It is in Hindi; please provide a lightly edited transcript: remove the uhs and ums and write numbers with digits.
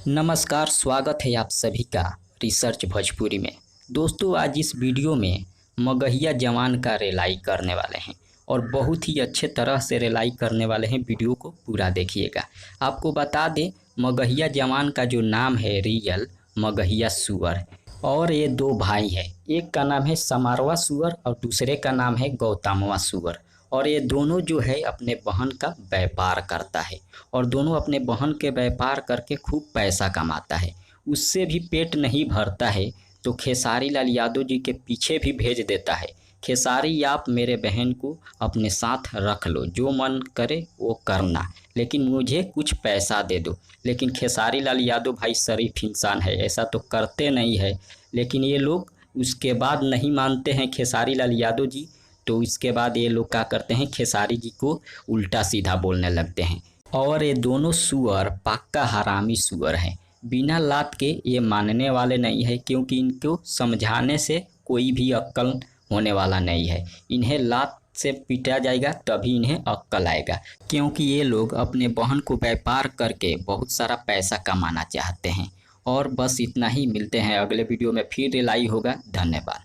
नमस्कार, स्वागत है आप सभी का रिसर्च भोजपुरी में। दोस्तों, आज इस वीडियो में मगहिया जवान का रिलाई करने वाले हैं और बहुत ही अच्छे तरह से रिलाई करने वाले हैं। वीडियो को पूरा देखिएगा। आपको बता दें, मगहिया जवान का जो नाम है रियल मगहिया सुअर, और ये दो भाई हैं। एक का नाम है समारवा सुअर और दूसरे का नाम है गौतमवा सुअर। और ये दोनों जो है अपने बहन का व्यापार करता है और दोनों अपने बहन के व्यापार करके खूब पैसा कमाता है। उससे भी पेट नहीं भरता है तो खेसारी लाल यादव जी के पीछे भी भेज देता है। खेसारी, आप मेरे बहन को अपने साथ रख लो, जो मन करे वो करना, लेकिन मुझे कुछ पैसा दे दो। लेकिन खेसारी लाल यादव भाई शरीफ इंसान है, ऐसा तो करते नहीं है। लेकिन ये लोग उसके बाद नहीं मानते हैं खेसारी लाल यादव जी, तो इसके बाद ये लोग क्या करते हैं, खेसारी जी को उल्टा सीधा बोलने लगते हैं। और ये दोनों सुअर पक्का हरामी सुअर हैं। बिना लात के ये मानने वाले नहीं है, क्योंकि इनको समझाने से कोई भी अक्ल होने वाला नहीं है। इन्हें लात से पीटा जाएगा तभी इन्हें अक्ल आएगा, क्योंकि ये लोग अपने बहन को व्यापार करके बहुत सारा पैसा कमाना चाहते हैं। और बस इतना ही, मिलते हैं अगले वीडियो में, फिर रिलाई होगा। धन्यवाद।